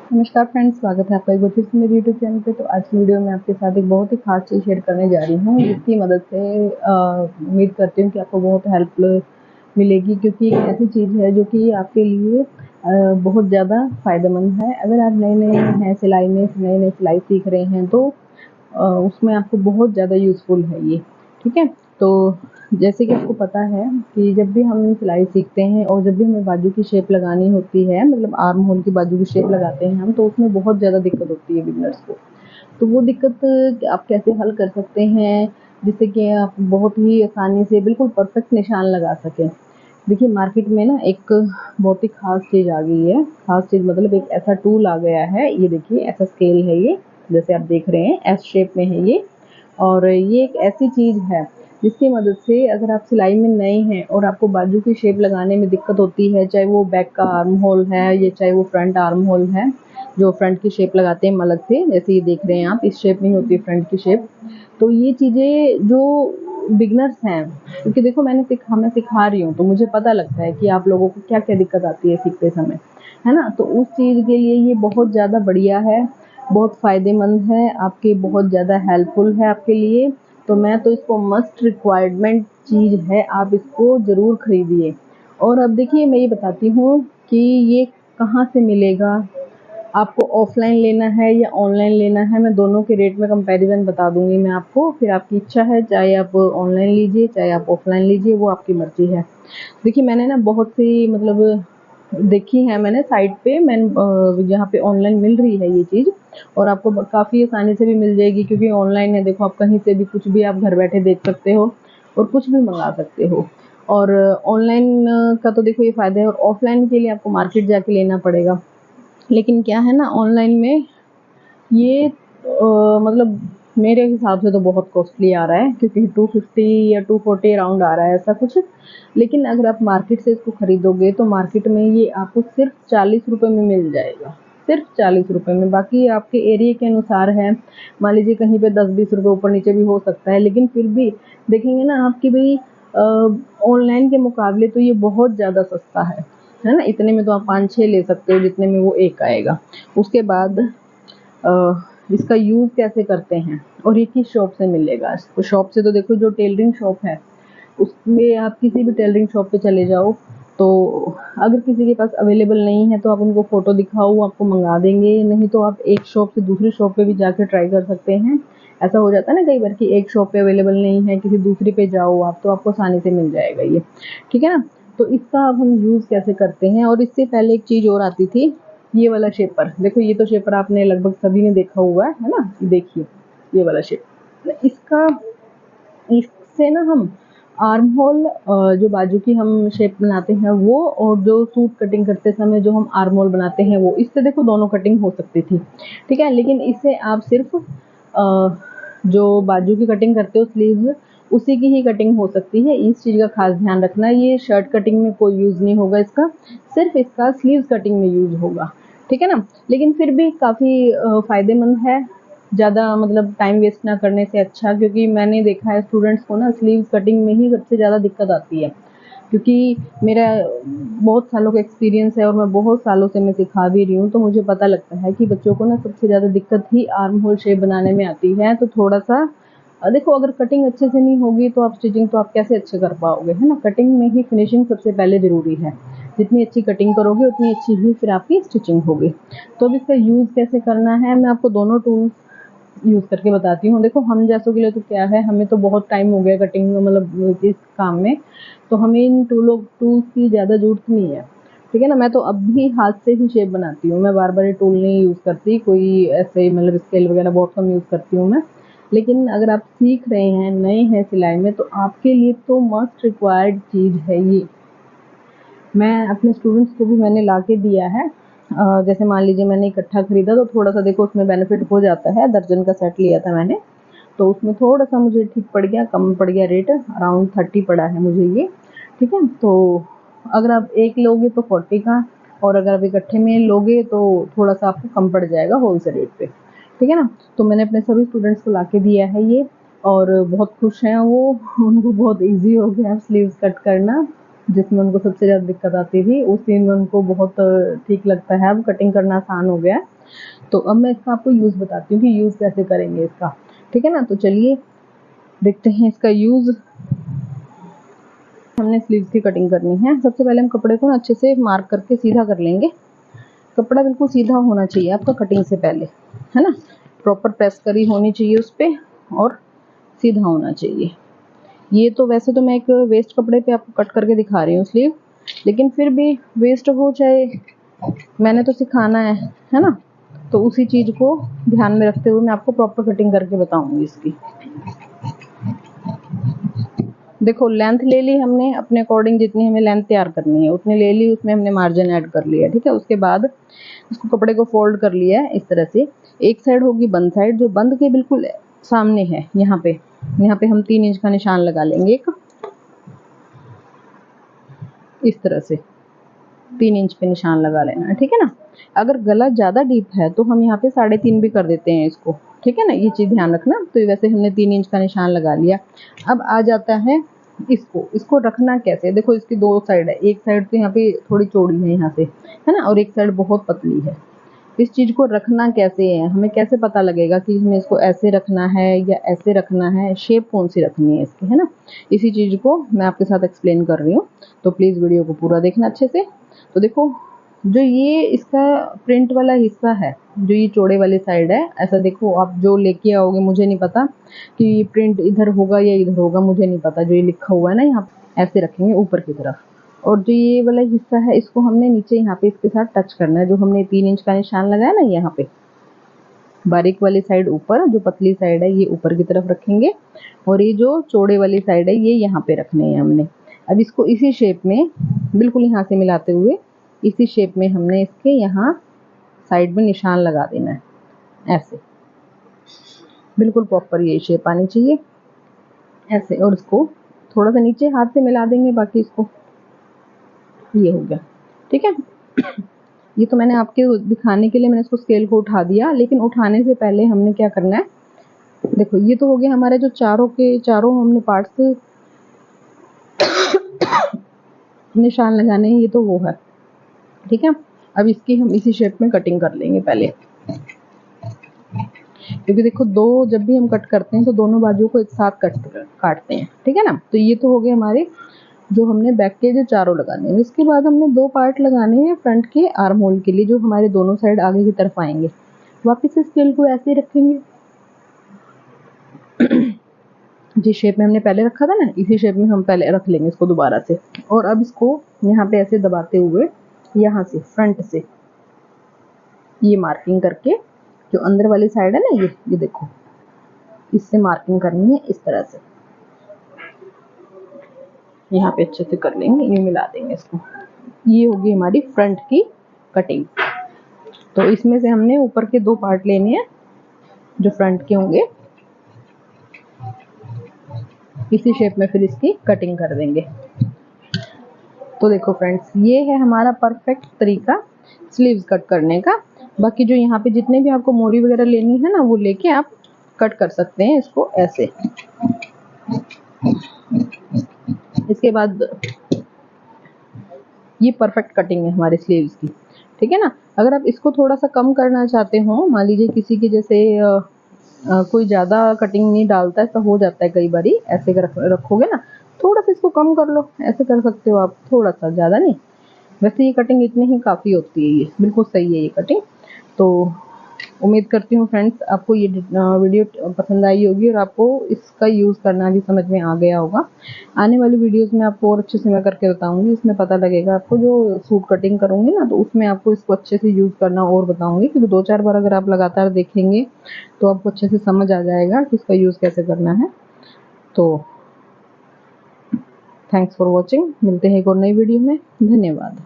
नमस्कार फ्रेंड्स, स्वागत है आपका एक बार फिर से मेरे यूट्यूब चैनल पे। तो आज की वीडियो में आपके साथ एक बहुत ही खास चीज़ शेयर करने जा रही हूँ, जिसकी मदद से उम्मीद करती हूँ कि आपको बहुत हेल्प मिलेगी, क्योंकि एक ऐसी चीज़ है जो कि आपके लिए बहुत ज़्यादा फ़ायदेमंद है। अगर आप नए-नए हैं सिलाई में, नए-नए सिलाई सीख रहे हैं तो उसमें आपको बहुत ज़्यादा यूज़फुल है ये, ठीक है। तो जैसे कि आपको पता है कि जब भी हम सिलाई सीखते हैं और जब भी हमें बाजू की शेप लगानी होती है, मतलब आर्म होल की बाजू की शेप लगाते हैं हम, तो उसमें बहुत ज़्यादा दिक्कत होती है बिगिनर्स को। तो वो दिक्कत आप कैसे हल कर सकते हैं, जिससे कि आप बहुत ही आसानी से बिल्कुल परफेक्ट निशान लगा सकें। देखिए, मार्केट में ना एक बहुत ही ख़ास चीज़ आ गई है। ख़ास चीज़ मतलब एक ऐसा टूल आ गया है, ये देखिए ऐसा स्केल है ये, जैसे आप देख रहे हैं एस शेप में है ये। और ये एक ऐसी चीज़ है जिसकी मदद से अगर आप सिलाई में नए हैं और आपको बाजू की शेप लगाने में दिक्कत होती है, चाहे वो बैक का आर्म होल है या चाहे वो फ्रंट आर्म होल है, जो फ्रंट की शेप लगाते हैं हम अलग से, जैसे ये देख रहे हैं आप, इस शेप नहीं होती फ्रंट की शेप। तो ये चीज़ें जो बिगनर्स हैं, क्योंकि देखो मैं सिखा रही हूँ तो मुझे पता लगता है कि आप लोगों को क्या क्या दिक्कत आती है सीखते समय, है ना। तो उस चीज़ के लिए ये बहुत ज़्यादा बढ़िया है, बहुत फ़ायदेमंद है आपके, बहुत ज़्यादा हेल्पफुल है आपके लिए। तो मैं तो इसको मस्ट रिक्वायरमेंट चीज़ है, आप इसको ज़रूर खरीदिए। और अब देखिए मैं ये बताती हूँ कि ये कहाँ से मिलेगा, आपको ऑफ़लाइन लेना है या ऑनलाइन लेना है, मैं दोनों के रेट में कंपैरिज़न बता दूँगी मैं आपको, फिर आपकी इच्छा है, चाहे आप ऑनलाइन लीजिए, चाहे आप ऑफ़लाइन लीजिए, वो आपकी मर्ज़ी है। देखिए, मैंने ना बहुत सी मतलब देखी है मैंने साइट पे, जहाँ पे ऑनलाइन मिल रही है ये चीज़, और आपको काफ़ी आसानी से भी मिल जाएगी, क्योंकि ऑनलाइन है, देखो आप कहीं से भी कुछ भी आप घर बैठे देख सकते हो और कुछ भी मंगा सकते हो। और ऑनलाइन का तो देखो ये फ़ायदा है, और ऑफ़लाइन के लिए आपको मार्केट जाके लेना पड़ेगा। लेकिन क्या है ना, ऑनलाइन में ये मतलब मेरे हिसाब से तो बहुत कॉस्टली आ रहा है, क्योंकि 250 या 240 अराउंड आ रहा है ऐसा कुछ। लेकिन अगर आप मार्केट से इसको खरीदोगे तो मार्केट में ये आपको सिर्फ 40 रुपये में मिल जाएगा, सिर्फ 40 रुपये में। बाकी आपके एरिया के अनुसार है, मान लीजिए कहीं पे 10-20 रुपये ऊपर नीचे भी हो सकता है, लेकिन फिर भी देखेंगे ना आपकी भाई ऑनलाइन के मुकाबले तो ये बहुत ज़्यादा सस्ता है ना। इतने में तो आप 5-6 ले सकते हो जितने में वो एक आएगा। उसके बाद इसका यूज़ कैसे करते हैं और ये किस शॉप से मिलेगा। तो शॉप से तो देखो, जो टेलरिंग शॉप है उसमें आप किसी भी टेलरिंग शॉप पे चले जाओ, तो अगर किसी के पास अवेलेबल नहीं है तो आप उनको फ़ोटो दिखाओ, वो आपको मंगा देंगे। नहीं तो आप एक शॉप से दूसरी शॉप पे भी जाके ट्राई कर सकते हैं। ऐसा हो जाता है ना कई बार कि एक शॉप पे अवेलेबल नहीं है, किसी दूसरी पे जाओ आप, तो आपको आसानी से मिल जाएगा ये, ठीक है ना। तो इसका अब हम यूज़ कैसे करते हैं। और इससे पहले एक चीज़ और आती थी, ये वाला शेपर। देखो, ये तो शेपर आपने लगभग सभी ने देखा हुआ है ना। देखिए ये वाला शेप, इसका इससे ना हम आर्म होल, जो बाजू की हम शेप बनाते हैं वो, और जो सूट कटिंग करते समय जो हम आर्म होल बनाते हैं वो, इससे देखो दोनों कटिंग हो सकती थी, ठीक है। लेकिन इससे आप सिर्फ जो बाजू की कटिंग करते हो स्लीव्स, उसी की ही कटिंग हो सकती है। इस चीज़ का खास ध्यान रखना, ये शर्ट कटिंग में कोई यूज़ नहीं होगा इसका, सिर्फ इसका स्लीव्स कटिंग में यूज़ होगा, ठीक है ना। लेकिन फिर भी काफ़ी फ़ायदेमंद है, ज़्यादा मतलब टाइम वेस्ट ना करने से अच्छा, क्योंकि मैंने देखा है स्टूडेंट्स को ना स्लीव्स कटिंग में ही सबसे ज़्यादा दिक्कत आती है। क्योंकि मेरा बहुत सालों का एक्सपीरियंस है और मैं बहुत सालों से मैं सिखा भी रही हूँ, तो मुझे पता लगता है कि बच्चों को ना सबसे ज़्यादा दिक्कत ही आर्म होल शेप बनाने में आती है। तो थोड़ा-सा देखो, अगर कटिंग अच्छे से नहीं होगी तो आप स्टिचिंग तो आप कैसे अच्छे कर पाओगे, है ना। कटिंग में ही फिनिशिंग सबसे पहले ज़रूरी है। जितनी अच्छी कटिंग करोगे उतनी अच्छी ही फिर आपकी स्टिचिंग होगी। तो अब इसका यूज़ कैसे करना है, मैं आपको दोनों टूल्स यूज़ करके बताती हूँ। देखो, हम जैसों के लिए तो क्या है, हमें तो बहुत टाइम हो गया कटिंग मतलब इस काम में, तो हमें इन टूल्स की ज़्यादा ज़रूरत नहीं है, ठीक है ना। मैं तो अब भी हाथ से ही शेप बनाती हूँ, मैं बार-बार ये टूल नहीं यूज़ करती, कोई ऐसे मतलब स्केल वगैरह बहुत कम यूज़ करती हूँ मैं। लेकिन अगर आप सीख रहे हैं, नए हैं सिलाई में, तो आपके लिए तो मस्ट रिक्वायर्ड चीज़ है ये। मैं अपने स्टूडेंट्स को भी मैंने ला के दिया है। जैसे मान लीजिए मैंने इकट्ठा खरीदा तो थोड़ा-सा देखो उसमें बेनिफिट हो जाता है। दर्जन का सेट लिया था मैंने, तो उसमें थोड़ा-सा मुझे ठीक पड़ गया, कम पड़ गया रेट, अराउंड 30 पड़ा है मुझे ये, ठीक है। तो अगर आप एक लोगे तो 40 का, और अगर आप इकट्ठे में लोगे तो थोड़ा-सा आपको कम पड़ जाएगा होलसेल रेट पे, ठीक है ना। तो मैंने अपने सभी स्टूडेंट्स को ला के दिया है ये, और बहुत खुश हैं वो। उनको बहुत ईज़ी हो गया स्लीव्स कट करना, जिसमें उनको सबसे ज़्यादा दिक्कत आती थी, उस सीन में उनको बहुत ठीक लगता है, अब कटिंग करना आसान हो गया है। तो अब मैं इसका आपको यूज़ बताती हूँ कि यूज़ कैसे करेंगे इसका, ठीक है ना। तो चलिए देखते हैं इसका यूज़। हमने स्लीव्स की कटिंग करनी है। सबसे पहले हम कपड़े को ना अच्छे से मार्क करके सीधा कर लेंगे। कपड़ा बिल्कुल सीधा होना चाहिए आपका कटिंग से पहले, है ना। प्रॉपर प्रेस करी होनी चाहिए उस पे और सीधा होना चाहिए। ये तो वैसे तो मैं एक वेस्ट कपड़े पे आपको कट करके दिखा रही हूँ स्लीव, लेकिन फिर भी वेस्ट हो चाहे, मैंने तो सिखाना है ना। तो उसी चीज़ को ध्यान में रखते हुए मैं आपको प्रॉपर कटिंग करके बताऊंगी इसकी। देखो लेंथ ले ली हमने अपने अकॉर्डिंग, जितनी हमें लेंथ तैयार करनी है उतनी ले ली, उसमें हमने मार्जिन ऐड कर लिया, ठीक है। उसके बाद उसको कपड़े को फोल्ड कर लिया है इस तरह से। एक साइड होगी बंद साइड, जो बंद के बिल्कुल सामने है यहाँ पे हम 3 इंच का निशान लगा लेंगे एक, इस तरह से 3 इंच पे निशान लगा लेना है, ठीक है ना। अगर गला ज़्यादा डीप है तो हम यहाँ पे 3.5 भी कर देते हैं इसको, ठीक है ना। ये चीज़ ध्यान रखना। तो वैसे हमने 3 इंच का निशान लगा लिया। अब आ जाता है इसको रखना कैसे। देखो इसकी 2 साइड है, एक साइड तो यहाँ पे थोड़ी चौड़ी है यहाँ से, है ना, और एक साइड बहुत पतली है। इस चीज़ को रखना कैसे है, हमें कैसे पता लगेगा कि इसमें इसको ऐसे रखना है या ऐसे रखना है, शेप कौन सी रखनी है इसकी, है ना। इसी चीज़ को मैं आपके साथ एक्सप्लेन कर रही हूँ, तो प्लीज़ वीडियो को पूरा देखना अच्छे से। तो देखो जो ये इसका प्रिंट वाला हिस्सा है, जो ये चौड़े वाली साइड है, ऐसा देखो आप जो लेके आओगे, मुझे नहीं पता कि प्रिंट इधर होगा या इधर होगा, मुझे नहीं पता। जो ये लिखा हुआ है ना यहाँ ऐसे रखेंगे ऊपर की तरफ, और जो ये वाला हिस्सा है इसको हमने नीचे यहाँ पे इसके साथ टच करना है। जो हमने 3 इंच का निशान लगाया ना यहाँ पे, बारीक वाली साइड ऊपर, जो पतली साइड है ये ऊपर की तरफ रखेंगे, और ये जो चौड़े वाली साइड है ये यहाँ पे रखने हैं हमने। अब इसको इसी शेप में बिल्कुल यहाँ से मिलाते हुए इसी शेप में हमने इसके यहाँ साइड में निशान लगा देना है, ऐसे बिल्कुल प्रॉपर ये शेप आनी चाहिए ऐसे। और इसको थोड़ा सा नीचे हाथ से मिला देंगे, बाकी इसको ये हो गया, ठीक है। ये तो मैंने आपके दिखाने के लिए मैंने इसको स्केल को उठा दिया, लेकिन उठाने से पहले हमने क्या करना है, देखो ये तो हो गया हमारे जो चारों के चारों हमने पार्ट्स निशान लगाने हैं, ये तो वो है, ठीक है। अब इसकी हम इसी शेप में कटिंग कर लेंगे पहले, क्योंकि देखो दो जब भी हम कट करते हैं तो दोनों बाजुओं को एक साथ काटते हैं, ठीक है ना। तो ये तो हो गए हमारे जो हमने बैक के जो चारों लगाने हैं। इसके बाद हमने 2 पार्ट लगाने हैं फ्रंट के आर्म होल के लिए, जो हमारे दोनों साइड आगे की तरफ आएंगे। वापस से स्केल को ऐसे ही रखेंगे जिस शेप में हमने पहले रखा था ना, इसी शेप में हम पहले रख लेंगे इसको दोबारा से। और अब इसको यहाँ पे ऐसे दबाते हुए यहाँ से फ्रंट से ये मार्किंग करके, जो अंदर वाली साइड है ना ये देखो, इससे मार्किंग करनी है इस तरह से, यहाँ पे अच्छे से कर लेंगे, ये मिला देंगे इसको। ये होगी हमारी फ्रंट की कटिंग। तो इसमें से हमने ऊपर के 2 पार्ट लेने हैं जो फ्रंट के होंगे, इसी शेप में फिर इसकी कटिंग कर देंगे। तो देखो फ्रेंड्स, ये है हमारा परफेक्ट तरीका स्लीव्स कट करने का। बाकी जो यहाँ पे जितने भी आपको मोरी वगैरह लेनी है ना, वो लेके आप कट कर सकते हैं इसको ऐसे। इसके बाद ये परफेक्ट कटिंग है हमारे स्लीव्स की, ठीक है ना। अगर आप इसको थोड़ा सा कम करना चाहते हो, मान लीजिए किसी के जैसे कोई ज़्यादा कटिंग नहीं डालता है, तो हो जाता है कई बारी, ऐसे रखोगे ना, थोड़ा सा इसको कम कर लो, ऐसे कर सकते हो आप, थोड़ा सा, ज़्यादा नहीं। वैसे ये कटिंग इतनी ही काफ़ी होती है, ये बिल्कुल सही है ये कटिंग। तो उम्मीद करती हूँ फ्रेंड्स आपको ये वीडियो पसंद आई होगी और आपको इसका यूज़ करना भी समझ में आ गया होगा। आने वाली वीडियोस में आपको और अच्छे से मैं करके बताऊंगी, इसमें पता लगेगा आपको। जो सूट कटिंग करूँगी ना, तो उसमें आपको इसको अच्छे से यूज़ करना और बताऊंगी, क्योंकि 2-4 बार अगर आप लगातार देखेंगे तो आपको अच्छे से समझ आ जाएगा कि इसका यूज़ कैसे करना है। तो थैंक्स फॉर वॉचिंग, मिलते हैं एक और नई वीडियो में। धन्यवाद।